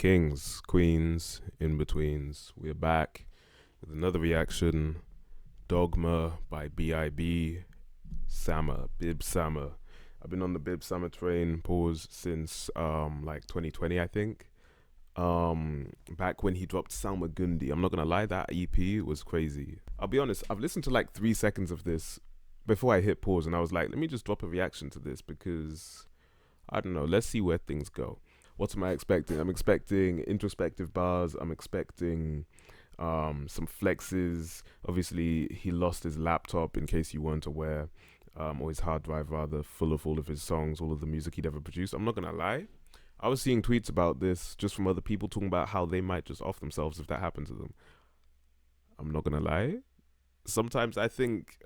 Kings, Queens, In-Betweens. We're back with another reaction. Dogma by B.I.B. Sama, Bib Sama. I've been on the Bib Sama train, since like 2020, I think. Back when he dropped Salma Gundi. I'm not gonna lie, that EP was crazy. I'll be honest, I've listened to like 3 seconds of this before I hit pause, and I was like, let me just drop a reaction to this because I don't know, let's see where things go. What am I expecting? I'm expecting introspective bars. I'm expecting some flexes. Obviously, he lost his laptop, in case you weren't aware, or his hard drive rather, full of all of his songs, all of the music he'd ever produced. I'm not gonna lie, I was seeing tweets about this just from other people talking about how they might just off themselves if that happened to them. I'm not gonna lie, sometimes I think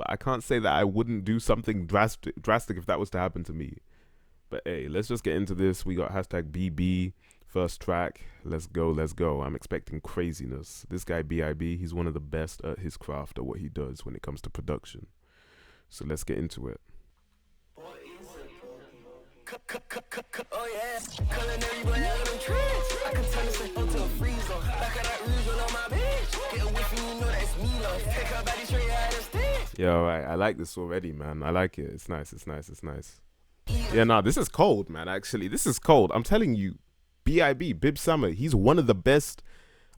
I can't say that I wouldn't do something drastic if that was to happen to me. But hey, let's just get into this. We got hashtag BB, first track. Let's go, let's go. I'm expecting craziness. This guy B.I.B., he's one of the best at his craft, at what he does when it comes to production. So let's get into it. Oh yeah, culinary boy out of them tricks. I can turn this into a freezer. Back of that rouge on my bitch. Get away from you, know that's me, love. Take her body straight out of sticks. Yeah, alright. I like this already, man. I like it. It's nice, it's nice, it's nice. Yeah, nah, this is cold, man, actually. This is cold. I'm telling you, B.I.B., Bib Sama, he's one of the best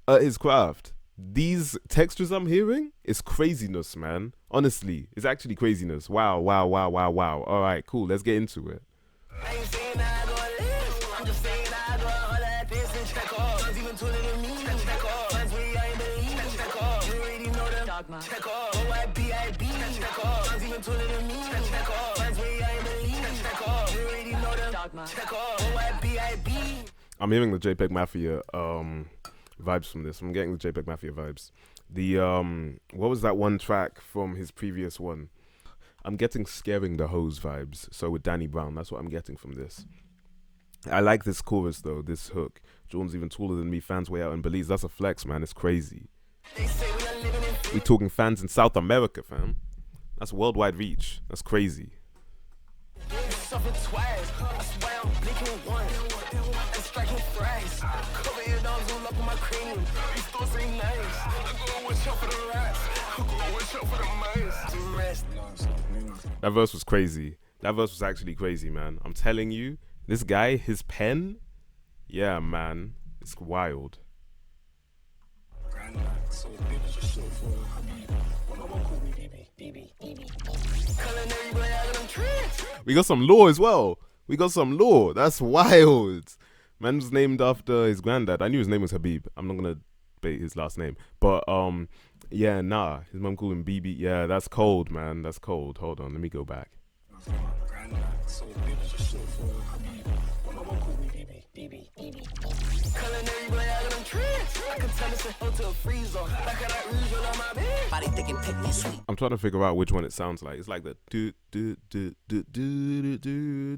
at his craft. These textures I'm hearing is craziness, man. Honestly, it's actually craziness. Wow, wow, wow, wow, wow. Alright, cool. Let's get into it. I ain't saying that I go live. I'm just saying that I go all that piss and check off. Guns even taller than me. Check off. Guns where I ain't believe. Check off. You already know them. Dogma. Check off. Oh, I B.I.B. Check off. Guns even taller than me. Check off. Guns where I ain't believe. Check off. You already know them. Dogma. Check off. Oh, I B.I.B. I'm hearing the JPEG Mafia vibes from this. I'm getting the JPEG Mafia vibes. The what was that one track from his previous one? I'm getting Scaring the Hose vibes. So with Danny Brown, that's what I'm getting from this. I like this chorus though, this hook. Jordan's even taller than me, fans way out in Belize. That's a flex, man. It's crazy. They say we are living in We talking fans in South America, fam. That's worldwide reach. That's crazy. suffer twice. That's why I'm blinking once. And striking thrice. Cover your dogs all up on my cranium. These thoughts ain't nice. I go watch out for the rats. I go watch out for the mice. To rest. That verse was crazy. That verse was actually crazy, man. I'm telling you, this guy, his pen, yeah, man, it's wild. We got some lore as well. We got some lore. That's wild. Man's named after his granddad. I knew his name was Habib. I'm not gonna bait his last name, but yeah, nah. His mom called him BB. Yeah, that's cold, man. That's cold. Hold on, let me go back. I'm trying to figure out which one it sounds like. It's like the do do do do do do do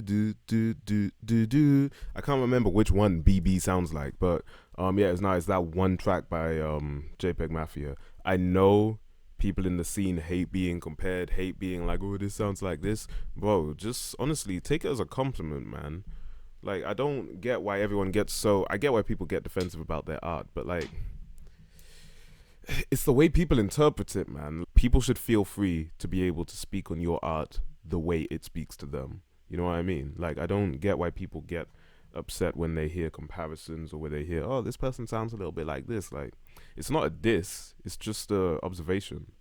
do do do do do. I can't remember which one BB sounds like, but yeah, it's nice. That one track by JPEG Mafia. I know people in the scene hate being compared, hate being like, oh, this sounds like this. Bro, just honestly take it as a compliment, man. Like, I don't get why everyone gets so... I get why people get defensive about their art, but like, it's the way people interpret it, man. People should feel free to be able to speak on your art the way it speaks to them. You know what I mean? Like, I don't get why people get upset when they hear comparisons or where they hear, oh, this person sounds a little bit like this. Like, it's not a diss, it's just a observation.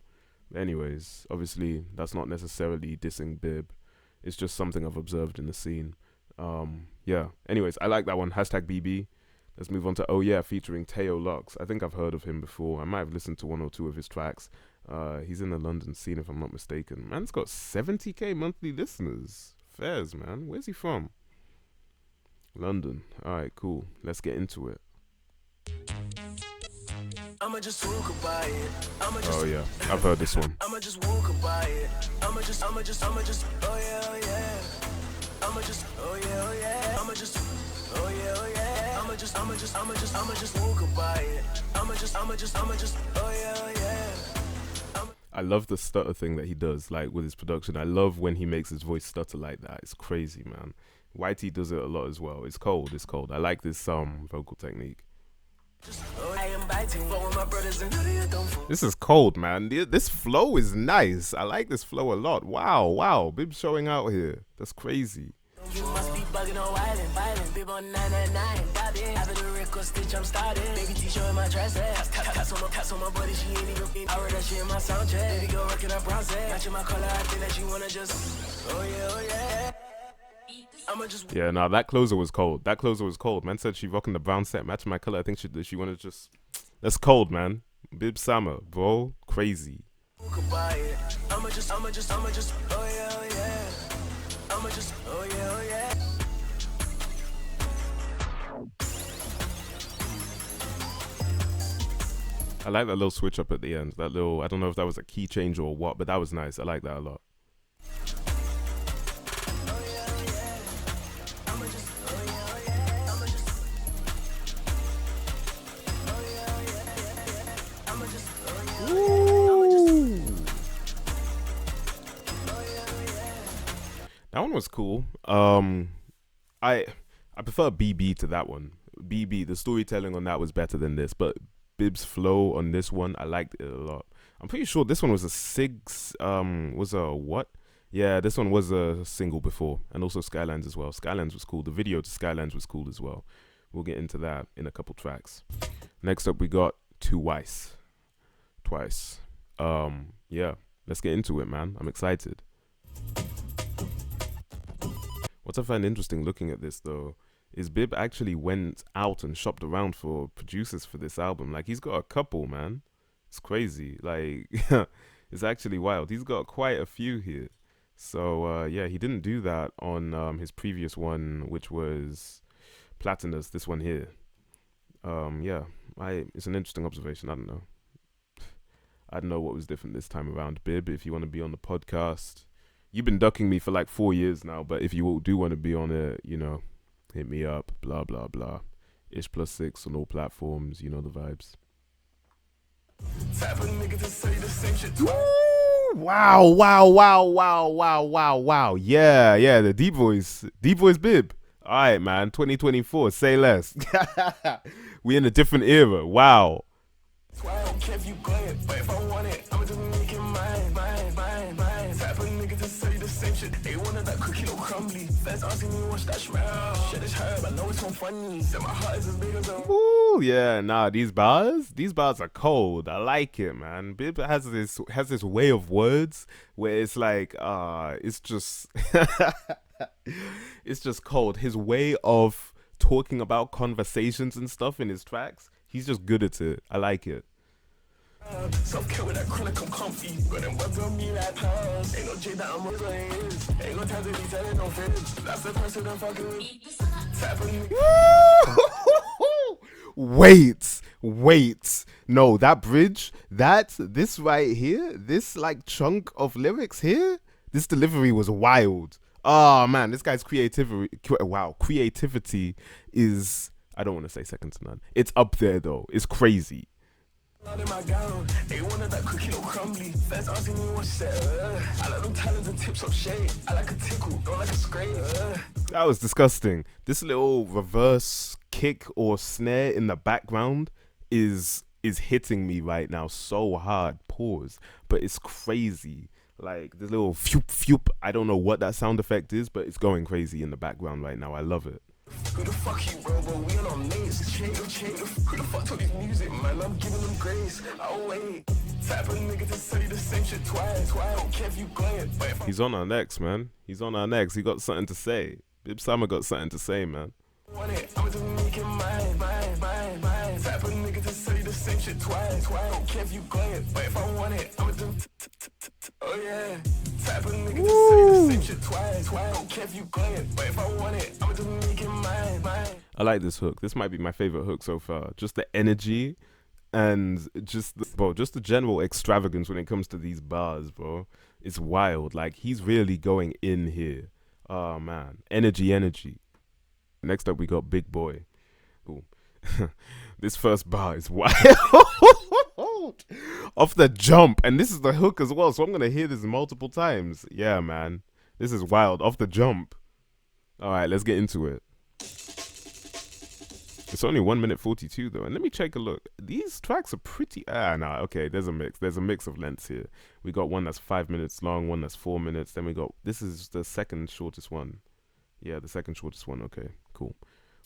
Anyways, obviously that's not necessarily dissing Bib. It's just something I've observed in the scene. Yeah, anyways, I like that one. Hashtag BB. Let's move on to Oh Yeah, featuring Teo Lux. I think I've heard of him before. I might have listened to 1 or 2 of his tracks. He's in the London scene, if I'm not mistaken. Man's got 70k monthly listeners. Fairs, man. Where's he from? London. Alright, cool. Let's get into it. I'ma just walk by it. Oh yeah, I've heard this one. I'ma just walk by it. I'ma just, oh yeah, oh yeah. I'ma just, oh yeah, oh yeah. I'ma just, oh yeah, oh yeah. I'ma just walk by it. I'ma just, oh yeah, oh yeah. I love the stutter thing that he does, like with his production. I love when he makes his voice stutter like that. It's crazy, man. YT does it a lot as well. It's cold. It's cold. I like this vocal technique. This is cold, man. This flow is nice. I like this flow a lot. Wow, wow. Bib's showing out here. That's crazy. You must be bugging on wildin', Bib on 999, bobbin'. After the record stitch, I'm starting. Baby T-shirt in my dress, taps on my body, she ain't even been. I heard that shit in my soundtrack. Baby girl rockin' up bronze, matching my color, I think that she wanna just, oh yeah. I'ma just. Yeah, nah, that closer was cold. That closer was cold. Man said she rocking the brown set, matching my color. I think she wanna just. That's cold, man. Bib Sama, bro, crazy. I'ma just, oh yeah. I'ma just, oh yeah. I like that little switch up at the end. That little, I don't know if that was a key change or what, but that was nice. I like that a lot. That one was cool. I prefer BB to that one. BB, the storytelling on that was better than this, but Bib's flow on this one, I liked it a lot. I'm pretty sure this one was a what? Yeah, this one was a single before, and also Skylands as well. Skylands was cool. The video to Skylands was cool as well. We'll get into that in a couple tracks. Next up, we got Twice. Yeah, let's get into it, man. I'm excited. What I find interesting looking at this, though, is Bib actually went out and shopped around for producers for this album. Like, he's got a couple, man. It's crazy. Like, it's actually wild. He's got quite a few here. So, yeah, he didn't do that on his previous one, which was Platinus, this one here. Yeah, it's an interesting observation. I don't know. I don't know what was different this time around. Bib, if you want to be on the podcast, you've been ducking me for like 4 years now, but if you do want to be on it, you know, hit me up, blah, blah, blah. Ish+6 on all platforms, you know the vibes. Wow. Yeah, the D-Boys Bib. All right, man, 2024, say less. We in a different era, wow. I don't care if you got it, but if I want it, I'ma just make it mine. Type of nigga to say the same shit. They wanted that cookie no crumbly. Feds asking me what's that smell. Shit is herb, I know it's so funny. Said my heart is as big as a. Ooh, yeah, nah, these bars are cold. I like it, man. Bib has this way of words where it's like, it's just, it's just cold. His way of talking about conversations and stuff in his tracks, he's just good at it. I like it. Self-care with that chronic, I'm comfy. Got them words on me like pals. Ain't no J that I'm with is. Ain't no time to be telling no fibs. That's the person I'm fucking with. Type of Wait. No, that bridge, this right here, this like chunk of lyrics here, this delivery was wild. Oh man, this guy's creativity is, I don't want to say second to none. It's up there though. It's crazy. in my gown. They wanted that cookie no crumbly. Feds asking me what's that. I like them talents and tips of shade. I like a tickle, don't like a scrape. That was disgusting. This little reverse kick or snare in the background is hitting me right now so hard. Pause. But it's crazy. Like this little phoop phoop. I don't know what that sound effect is, but it's going crazy in the background right now. I love it. Who the fuck you, bro? But we on our mates. Chain. Who the fuck told these music, man? I'm giving them grace. Oh wait. Type of nigga to say the same shit twice. Why I don't care if you got it. But if he's on our next, man. He's on our next. He got something to say. Bib Sama got something to say, man. Want it, I'm just making mine. Type of nigga to say the same shit twice. Why I don't care if you got it. But if I want it, I'm just oh yeah. Type of nigga to say the same shit twice. Why I don't care if you got it. But if I want it, I'm just making mine. I like this hook. This might be my favorite hook so far. Just the energy and just the general extravagance when it comes to these bars, bro. It's wild. Like he's really going in here. Oh man, energy. Next up, we got Big Boy. Ooh. This first bar is wild. Off the jump. And this is the hook as well. So I'm going to hear this multiple times. Yeah, man. This is wild. Off the jump. All right, let's get into it. It's only 1 minute 42 though, and let me take a look. These tracks are pretty. Okay. There's a mix. There's a mix of lengths here. We got one that's 5 minutes long, one that's 4 minutes. Then we got this is the second shortest one. Yeah, the second shortest one. Okay, cool.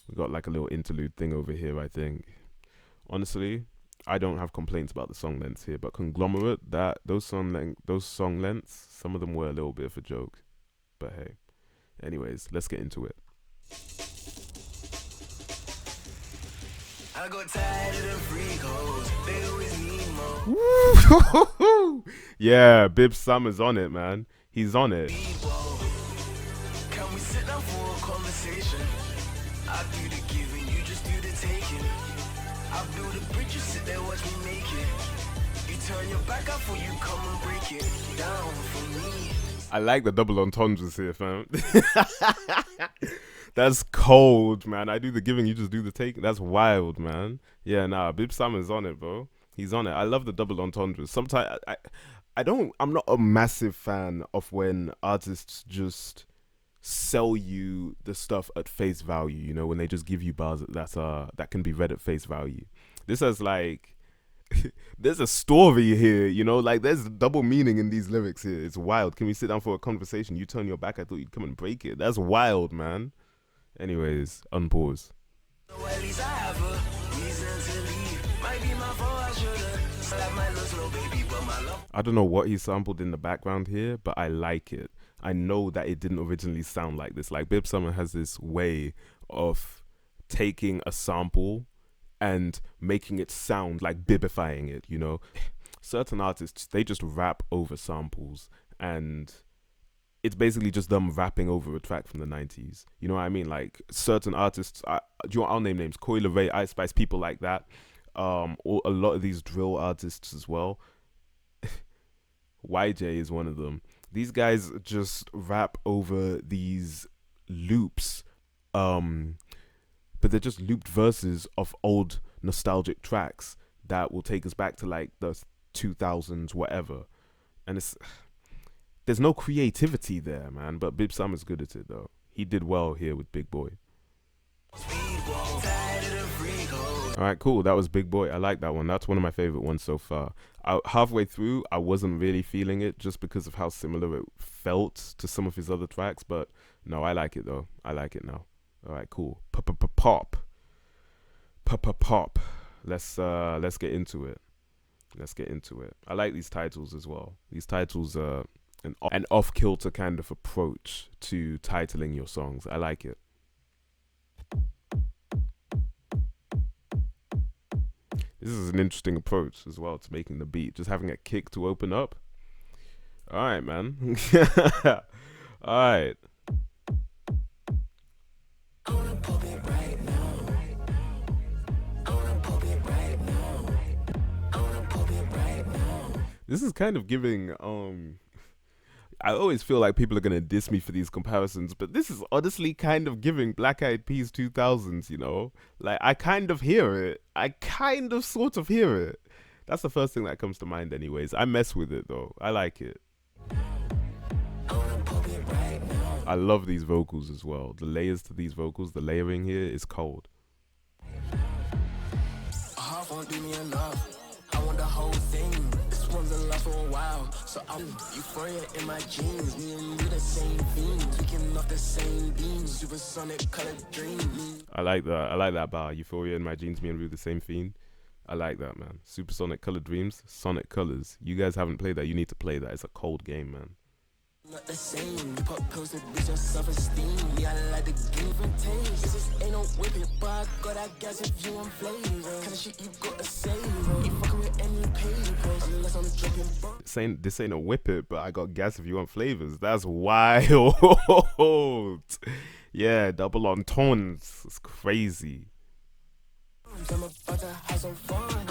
We got like a little interlude thing over here. I think. Honestly, I don't have complaints about the song lengths here, but Conglomerate, those song lengths, some of them were a little bit of a joke. But hey, anyways, let's get into it. I got tired of the freak hoes. They always need more. Yeah, Bib Summers on it, man. He's on it. Can we sit down for a conversation? I do the giving, you just do the taking. I build a bridge, you sit there, watch me make it. You turn your back out for you come and break it down for me. I like the double entendres here, fam. That's cold, man. I do the giving, you just do the taking. That's wild, man. Yeah, nah, Bib Summers on it, bro. He's on it. I love the double entendres. Sometimes I'm not a massive fan of when artists just sell you the stuff at face value, you know, when they just give you bars that can be read at face value. This has like there's a story here, you know, like there's double meaning in these lyrics here. It's wild. Can we sit down for a conversation? You turn your back, I thought you'd come and break it. That's wild, man. Anyways, unpause. I don't know what he sampled in the background here, but I like it. I know that it didn't originally sound like this. Like Bib Summer has this way of taking a sample and making it sound like bibifying it, you know. Certain artists, they just rap over samples, and it's basically just them rapping over a track from the 90s. You know what I mean? Like certain artists, I'll name names, Coi Leray, Ice Spice, people like that. Or a lot of these drill artists as well. YJ is one of them. These guys just rap over these loops, but they're just looped verses of old nostalgic tracks that will take us back to like the 2000s, whatever. And there's no creativity there, man. But Bib Summer's good at it though. He did well here with Big Boy. All right, cool. That was Big Boy. I like that one. That's one of my favorite ones so far. Halfway through, I wasn't really feeling it just because of how similar it felt to some of his other tracks. But no, I like it though. I like it now. All right, cool. Pop. Let's get into it. Let's get into it. I like these titles as well. These titles are an off-kilter kind of approach to titling your songs. I like it. This is an interesting approach as well to making the beat. Just having a kick to open up. All right, man. All right. This is kind of giving I always feel like people are gonna diss me for these comparisons, but this is honestly kind of giving Black Eyed Peas 2000s, you know? Like, I kind of hear it. I kind of sort of hear it. That's the first thing that comes to mind anyways. I mess with it though. I like it. I love these vocals as well. The layers to these vocals, the layering here is cold. I want the whole thing. This one's a lot for a while. So I'm euphoria in my jeans. Me and you the same theme. Tweaking off the same beam. Supersonic colored dream. I like that. I like that bar. Euphoria in my jeans, me and you the same theme. I like that, man. Supersonic colored dreams, sonic colors. You guys haven't played that. You need to play that. It's a cold game, man. Not the same. Pop pills to boost your self-esteem. Yeah, I like the give and taste. This ain't no whipping, but I got that gas if you want flavor. Kind of shit you got to save. You fucking with any papers unless I'm dropping. This ain't a whip it, but I got gas if you want flavors. That's wild. Yeah, double entendres. It's crazy. I'm about to have some fun.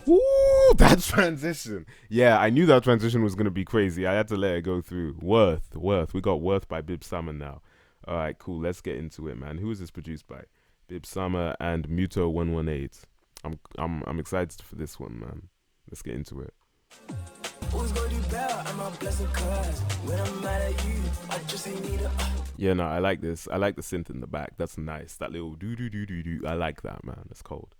Ooh, that transition. Yeah, I knew that transition was going to be crazy. I had to let it go through. Worth. We got Worth by Bib Summer now. All right, cool. Let's get into it, man. Who is this produced by? Bib Summer and Muto 118. I'm excited for this one, man. Let's get into it. Yeah, no, I like this. I like the synth in the back. That's nice. That little do do do do do. I like that, man. It's cold.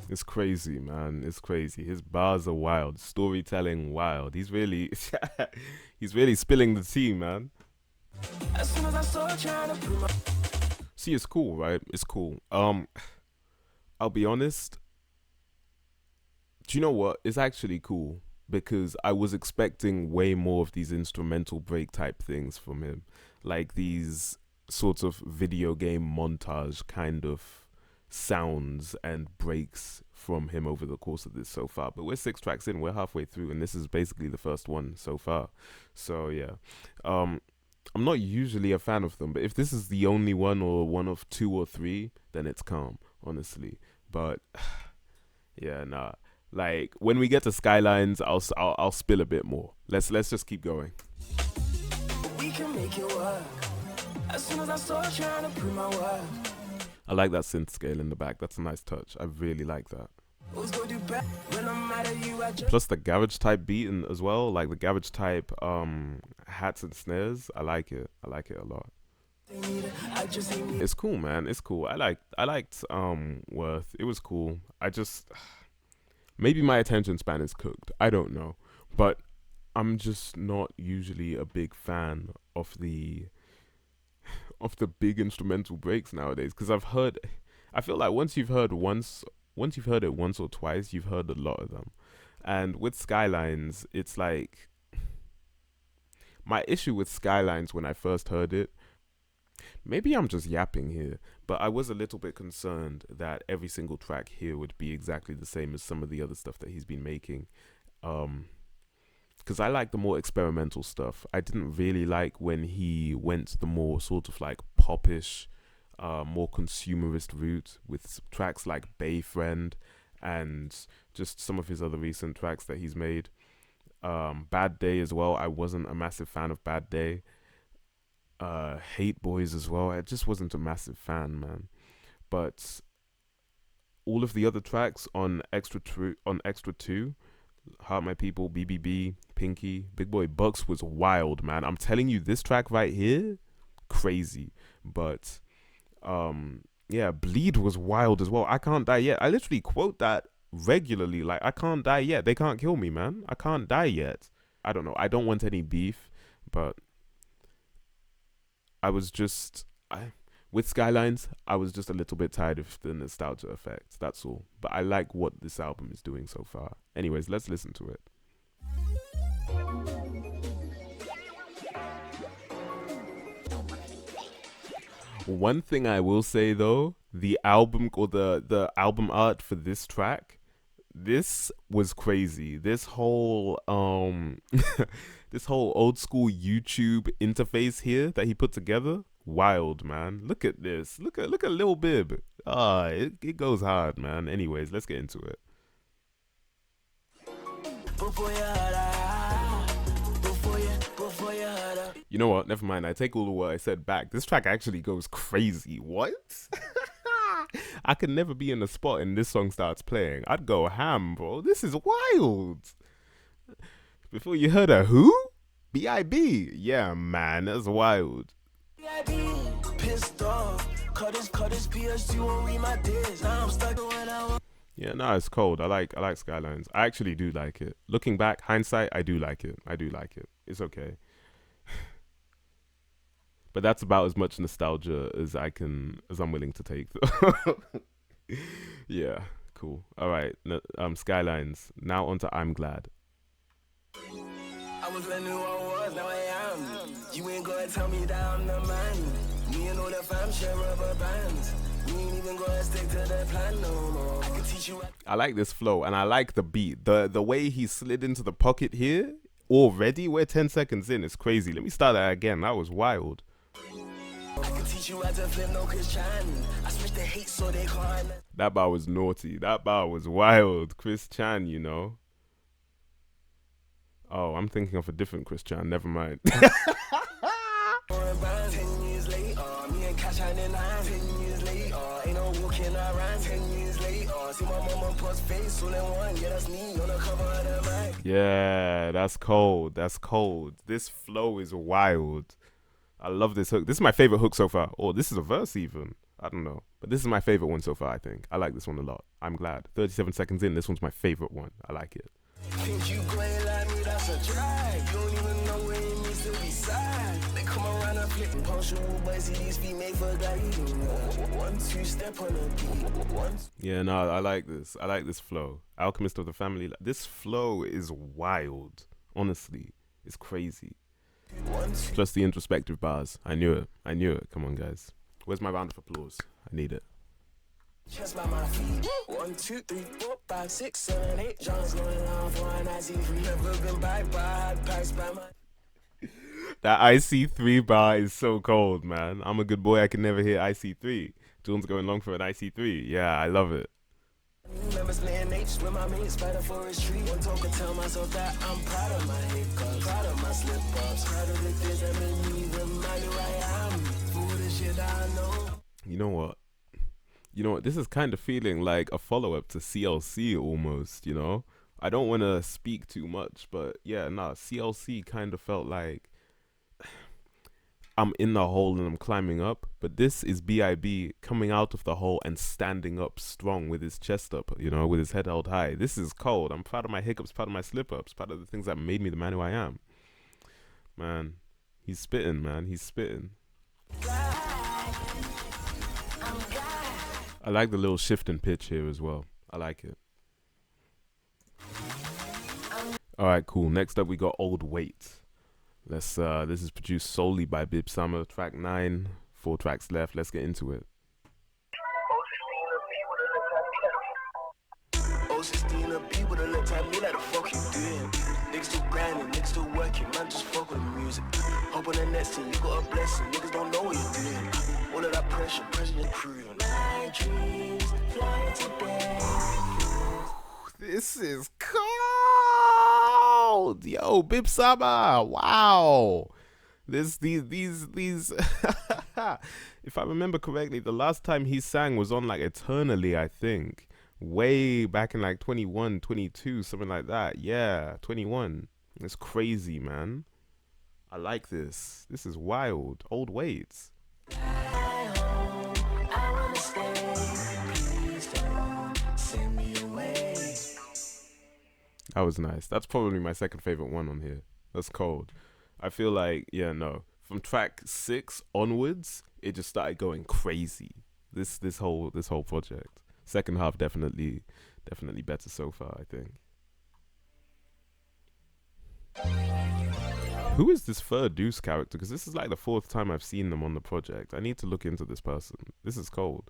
It's crazy, man. It's crazy. His bars are wild. Storytelling wild. He's really he's really spilling the tea, man. As soon as I saw trying to prove my... See, it's cool, right? It's cool. I'll be honest. Do you know what? It's actually cool because I was expecting way more of these instrumental break type things from him. Like these sorts of video game montage kind of sounds and breaks from him over the course of this so far. But we're 6 tracks in, we're halfway through, and this is basically the first one so far. So yeah. I'm not usually a fan of them, but if this is the only one or one of 2 or 3, then it's calm, honestly. But yeah, nah. Like when we get to Skylines, I'll spill a bit more. Let's just keep going. We can make it work. As soon as I start trying to prove my worth. I like that synth scale in the back. That's a nice touch. I really like that. Plus the garage type beat as well, like the garage type hats and snares. I like it. I like it a lot. It's cool, man. It's cool. I liked Worth. It was cool. I just maybe my attention span is cooked. I don't know, but I'm just not usually a big fan of the big instrumental breaks nowadays, because I feel like once you've heard it once or twice, you've heard a lot of them. And with Skylines, it's like my issue with Skylines when I first heard it, maybe I'm just yapping here, but I was a little bit concerned that every single track here would be exactly the same as some of the other stuff that he's been making. Because I like the more experimental stuff. I didn't really like when he went the more sort of like popish, more consumerist route with tracks like Bay Friend and just some of his other recent tracks that he's made. Bad Day as well. I wasn't a massive fan of Bad Day. Hate Boys as well. I just wasn't a massive fan, man. But all of the other tracks on Extra 2, Heart My People, BBB, Pinky, Big Boy Bucks was wild, man. I'm telling you, this track right here, crazy. But yeah, Bleed was wild as well. I Can't Die Yet. I literally quote that regularly. Like, I can't die yet. They can't kill me, man. I can't die yet. I don't know. I don't want any beef, but with Skylines, I was just a little bit tired of the nostalgia effect. That's all. But I like what this album is doing so far. Anyways, let's listen to it. One thing I will say though, the album or the album art for this track, this was crazy. This whole this whole old school YouTube interface here that he put together, wild, man. Look at this. Look at Lil Bib. It goes hard, man. Anyways, let's get into it. You know what? Never mind. I take all the what I said back. This track actually goes crazy. What? I could never be in a spot and this song starts playing. I'd go ham, bro. This is wild. Before you heard of who? B.I.B. Yeah, man. That's wild. Pissed off. Cut his PS2 won't read my diss. Now I'm stuck when I want. Yeah, no, it's cold. I like Skylines. I actually do like it. Looking back, hindsight, I do like it. It's okay. But that's about as much nostalgia as I'm willing to take. Yeah, cool. All right, Skylines. Now on to I'm Glad. I was when who I was, now I am. You ain't gonna tell me that I'm the man. Me and all the fam share rubber bands. We ain't even gonna stick to the plan no more. I can teach you. I like this flow and I like the beat. The way he slid into the pocket here already. We're 10 seconds in. It's crazy. Let me start that again. That was wild. I can teach you how to flip no Chris Chan. I switch the hate so they can't. That bar was naughty. That bar was wild. Chris Chan, you know. Oh, I'm thinking of a different Chris Chan. Never mind. cash out in line. 10 years later, ain't no walking around. 10 years later, see my mama post face all in one. Yeah, that's me on the cover of the mag. Yeah, that's cold. That's cold. This flow is wild. I love this hook. This is my favorite hook so far. Oh, this is a verse even. I don't know. But this is my favorite one so far, I think. I like this one a lot. I'm glad. 37 seconds in, this one's my favorite one. I like it. Think you going like me, that's a drag. You don't even know where it needs to be sad. They come around and flip and punctual boys, see these feet made for gliding. 1, 2 step on a beat. Yeah, no, I like this. I like this flow. Alchemist of the Family. This flow is wild. Honestly, it's crazy. Plus the introspective bars. I knew it. I knew it. Come on, guys. Where's my round of applause? I need it. Just by my feet. 1, 2, 3, 4, 5, 6, 7, 8. John's going on for an IC3. Never been back by packs by my. That IC3 bar is so cold, man. I'm a good boy. I can never hear IC3. John's going long for an IC3. Yeah, I love it. Remember splitting H with my mates by the forest tree. One talk and tell myself that I'm proud of my hiccups, proud of my slip ups, proud of the things that made me remind who I am. For the shit that I know. You know what? This is kind of feeling like a follow-up to CLC almost, you know? I don't want to speak too much, but yeah, CLC kind of felt like I'm in the hole and I'm climbing up, but this is B.I.B. coming out of the hole and standing up strong with his chest up, you know, with his head held high. This is cold. I'm proud of my hiccups, proud of my slip-ups, proud of the things that made me the man who I am. Man, he's spitting, man. He's spitting. I like the little shift in pitch here as well. I like it. Alright, cool. Next up we got Old Weight. This is produced solely by Bib Summer. Track 9, 4 tracks left. Let's get into it. Oh, 16 a B with a look at me like the fuck you doing. Niggas still grinding, niggas still working, man, just fuck with the music. Hop on the next thing, you got a blessing, niggas don't know what you're doing. All of that pressure your crew. My dreams fly today. This is cold. Yo, Bib Summer. Wow. These if I remember correctly, the last time he sang was on like Eternally, I think. Way back in like 21, 22, something like that. Yeah, 21. It's crazy, man. I like this. This is wild. Old Weights. That was nice. That's probably my second favorite one on here. That's cold. I feel like, yeah, no. From track 6 onwards, it just started going crazy. This whole project. Second half definitely better so far, I think. Who is this Fur Deuce character? Because this is like the 4th time I've seen them on the project. I need to look into this person. This is cold.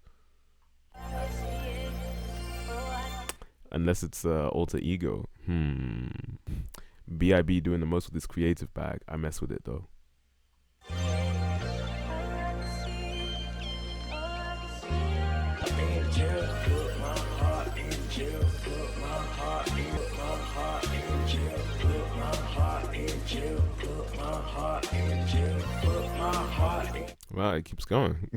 Unless it's alter ego. B.I.B. doing the most with this creative bag. I mess with it though. Wow, it keeps going.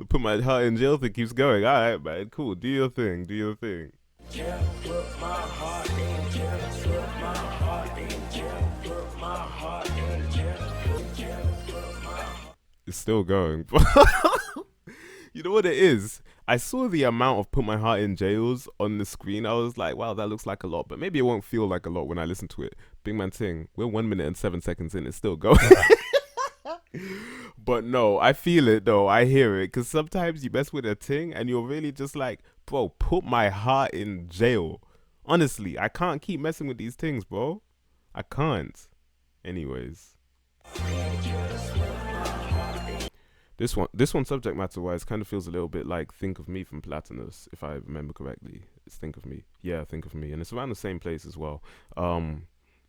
Put my heart in jail thing keeps going. All right, man. Cool. Do your thing. Do your thing. Put my heart in jail. Put my heart in jail. Put my heart in jail. It's still going. You know what it is? I saw the amount of Put My Heart in Jails on the screen. I was like, wow, that looks like a lot. But maybe it won't feel like a lot when I listen to it. Big man ting. We're 1 minute and 7 seconds in. It's still going. But no, I feel it though. I hear it. Because sometimes you mess with a ting and you're really just like, bro, put my heart in jail. Honestly, I can't keep messing with these things, bro. I can't. Anyways. This one subject matter wise kind of feels a little bit like Think of Me from Platinus, if I remember correctly. It's Think of Me. Yeah, Think of Me. And it's around the same place as well.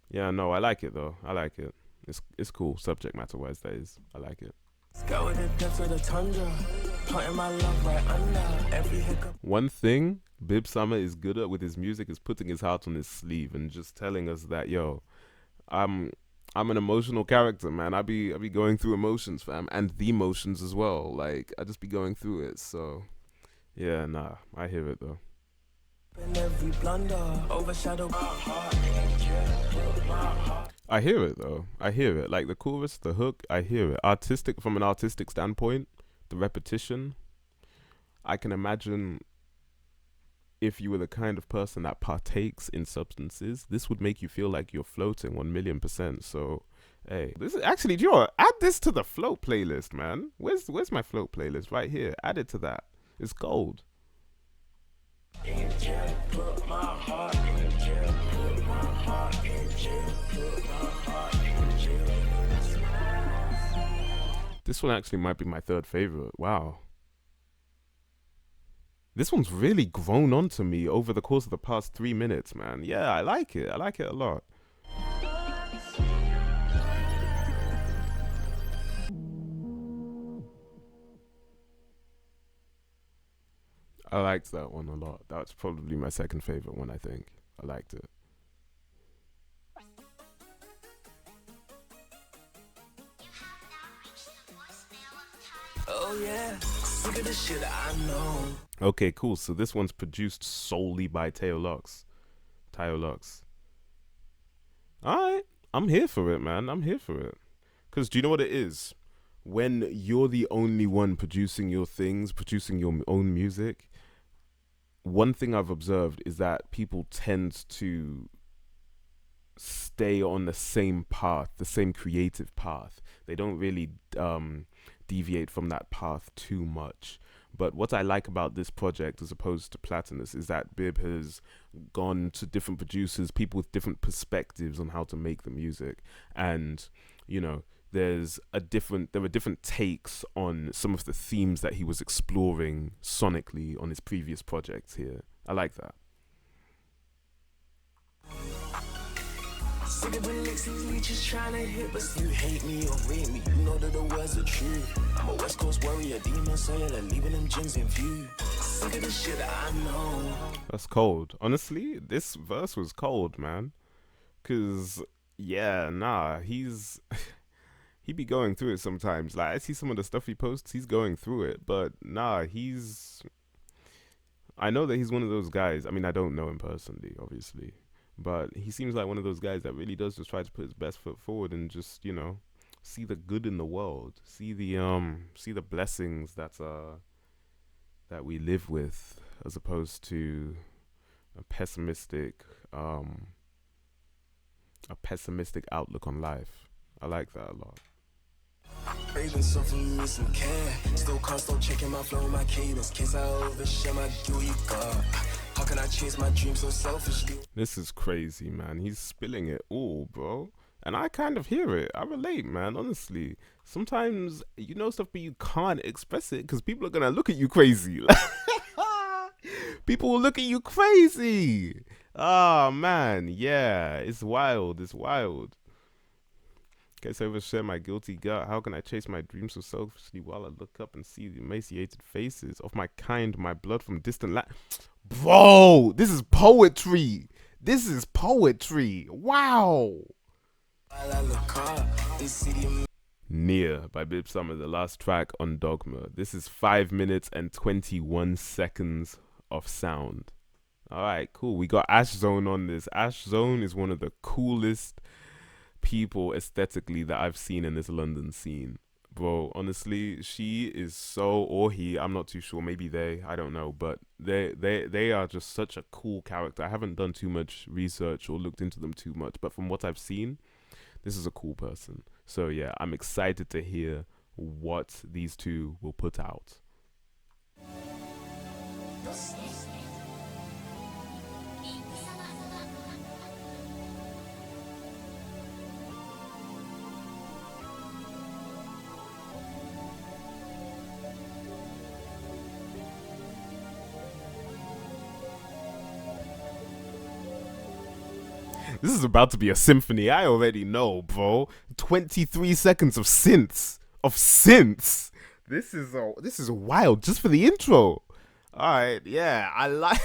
Yeah, no, I like it though. I like it. It's cool, subject matter wise, that is. I like it. Go with the depths of the tundra, putting my love right under every hiccup. One thing Bib Summer is good at with his music is putting his heart on his sleeve and just telling us that, yo, I'm I'm an emotional character, man. I be going through emotions, fam, and the emotions as well. Like I just be going through it. So yeah, nah, I hear it though. And every blunder overshadow my heart. I hear it though. I hear it. Like the chorus, the hook, I hear it. Artistic from an artistic standpoint, the repetition. I can imagine if you were the kind of person that partakes in substances, this would make you feel like you're floating 1,000,000%. So, hey, this is actually, do you know what? Add this to the float playlist, man. Where's my float playlist? Right here. Add it to that. It's gold. In jail, put my heart in jail, put my heart in jail, put my heart in jail. This one actually might be my third favorite. Wow. This one's really grown on to me over the course of the past 3 minutes, man. Yeah, I like it. I like it a lot. I liked that one a lot. That's probably my second favorite one, I think. I liked it. Oh yeah, sick of the shit I know. Okay, cool. So this one's produced solely by Teo Lux. Teo Lux. Alright. I'm here for it, man. I'm here for it. Because do you know what it is? When you're the only one producing your things, producing your own music, one thing I've observed is that people tend to stay on the same path, the same creative path. They don't really deviate from that path too much. But what I like about this project, as opposed to Platinus, is that Bib has gone to different producers, people with different perspectives on how to make the music, and you know, there are different takes on some of the themes that he was exploring sonically on his previous projects here. I like that. Sick of the licks these leeches trying to hit, but still hate me or rate me. You know that the words are true. I'm a West Coast warrior, demon slayer, leaving them gems in view. Sick of the shit I know. That's cold. Honestly, this verse was cold, man. Cause yeah, nah, he be going through it sometimes. Like I see some of the stuff he posts, he's going through it. But nah, I know that he's one of those guys. I mean, I don't know him personally, obviously, but he seems like one of those guys that really does just try to put his best foot forward and just, you know, see the good in the world, see the blessings that we live with, as opposed to a pessimistic outlook on life. I like that a lot. Craving something with some care. Still constant checking my flow, my cadence. Kiss I overshare my guilt, you got. How can I chase my dreams so selfishly? This is crazy, man. He's spilling it all, bro. And I kind of hear it. I relate, man, honestly. Sometimes you know stuff, but you can't express it because people are going to look at you crazy. People will look at you crazy. Oh, man. Yeah, it's wild. It's wild. Guess I overshare my guilty gut. How can I chase my dreams so selfishly while I look up and see the emaciated faces of my kind, my blood from distant land? Bro, this is poetry. This is poetry. Wow. Near by Bib Summer, the last track on Dogma. This is 5 minutes and 21 seconds of sound. Alright, cool. We got Ash Zone on this. Ash Zone is one of the coolest people aesthetically that I've seen in this London scene. Bro, honestly, she is so, or he, I'm not too sure, maybe they, I don't know, but they are just such a cool character. I haven't done too much research or looked into them too much, but from what I've seen, this is a cool person. So yeah, I'm excited to hear what these two will put out. This is about to be a symphony. I already know, bro. 23 seconds of synths. This is wild just for the intro. Alright, yeah, I like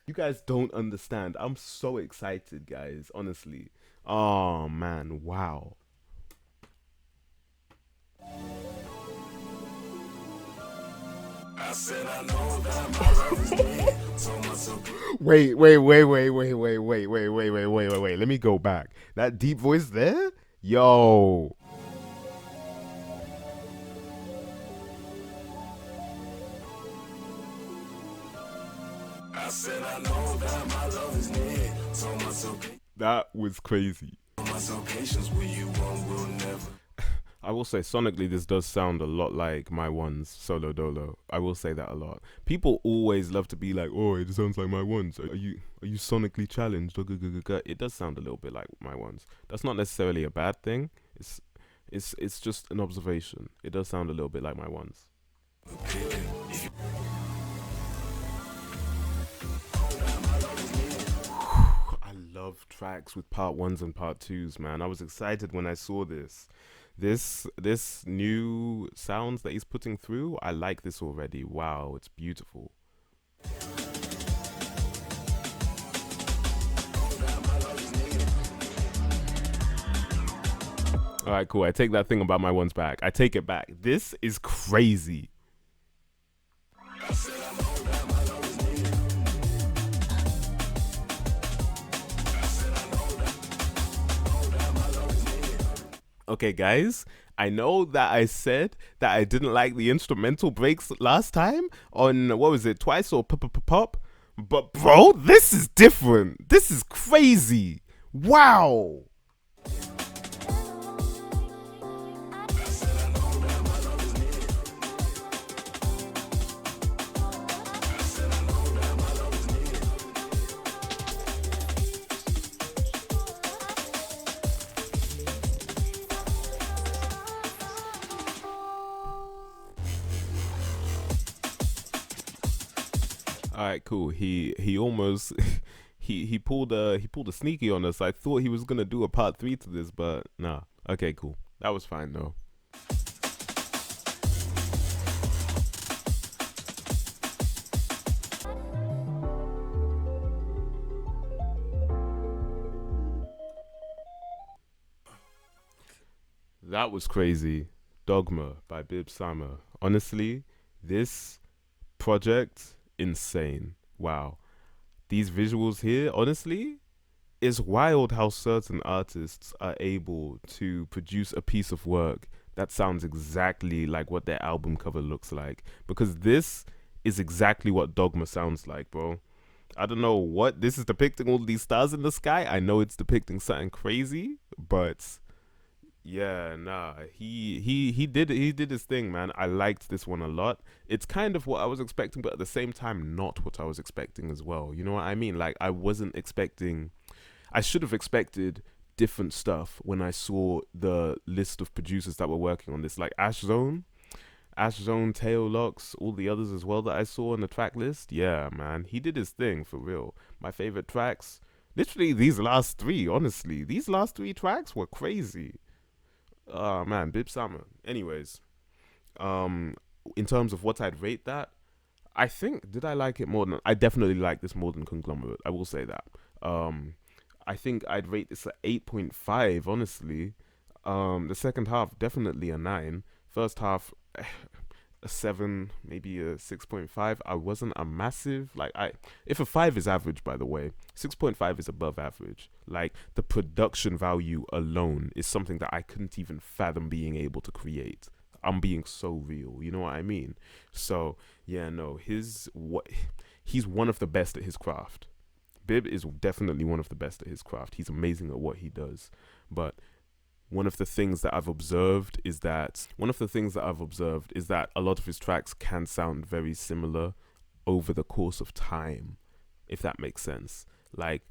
you guys don't understand. I'm so excited, guys, honestly. Oh man, wow. I said I know that my love is dead. So much so. Wait. Let me go back. That deep voice there? Yo. I said I know that my love is dead. So much so. That was crazy. My so patience with you one will never. I will say sonically this does sound a lot like my one's Solo Dolo. I will say that a lot. People always love to be like, "Oh, it sounds like my one's." Are you sonically challenged? It does sound a little bit like my one's. That's not necessarily a bad thing. It's just an observation. It does sound a little bit like my one's. I love tracks with part ones and part twos, man. I was excited when I saw this. This new sounds that he's putting through, I like this already. Wow, it's beautiful. All right, cool. I take that thing about my ones back. I take it back. This is crazy. Okay, guys, I know that I said that I didn't like the instrumental breaks last time on, what was it, Twice or Pop? But bro, this is different. This is crazy. Wow. All right, cool. He almost he pulled a sneaky on us. I thought he was gonna do a part 3 to this, but nah. Okay, cool. That was fine though. That was crazy. Dogma by Bib Sama. Honestly, this project, insane. Wow. These visuals here, honestly, it's wild how certain artists are able to produce a piece of work that sounds exactly like what their album cover looks like. Because this is exactly what Dogma sounds like, bro. I don't know what this is depicting, all these stars in the sky. I know it's depicting something crazy, but yeah, nah, he did his thing, man. I liked this one a lot. It's kind of what I was expecting, but at the same time, not what I was expecting as well. You know what I mean? Like I wasn't expecting. I should have expected different stuff when I saw the list of producers that were working on this, like Ash Zone, Teo Locks, all the others as well that I saw on the track list. Yeah, man, he did his thing for real. My favorite tracks, literally these last three. Honestly, these last three tracks were crazy. Oh man, Bib Sama. Anyways, um, in terms of what I'd rate that, I think did I like it more than I definitely like this more than Conglomerate. I will say that. Um, I think I'd rate this at 8.5. Honestly, the second half definitely a 9. First half. A 7, maybe a 6.5. I wasn't a massive like I if a 5 is average, by the way, 6.5 is above average. Like the production value alone is something that I couldn't even fathom being able to create. I'm being so real, you know what I mean? So yeah, no, he's one of the best at his craft. Bib is definitely one of the best at his craft. He's amazing at what he does. But one of the things that I've observed is that a lot of his tracks can sound very similar over the course of time, if that makes sense. Like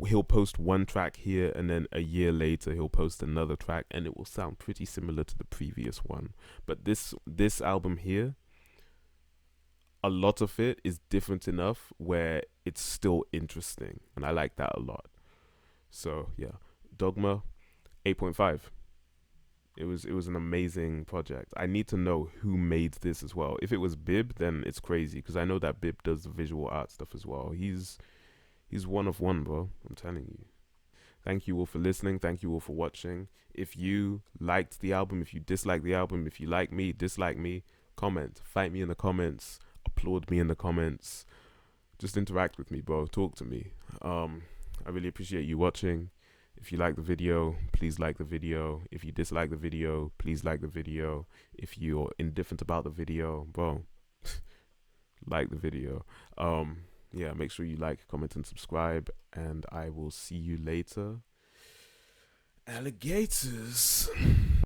he'll post one track here and then a year later he'll post another track and it will sound pretty similar to the previous one. But this album here, a lot of it is different enough where it's still interesting, and I like that a lot. So yeah, Dogma, 8.5. It was an amazing project. I need to know who made this as well. If it was Bib, then it's crazy because I know that Bib does the visual art stuff as well. He's one of one, bro. I'm telling you. Thank you all for listening. Thank you all for watching. If you liked the album, if you disliked the album, if you like me, dislike me, comment. Fight me in the comments. Applaud me in the comments. Just interact with me, bro. Talk to me. I really appreciate you watching. If you like the video, please like the video. If you dislike the video, please like the video. If you're indifferent about the video, bro, like the video. Yeah, make sure you like, comment, and subscribe. And I will see you later. Alligators.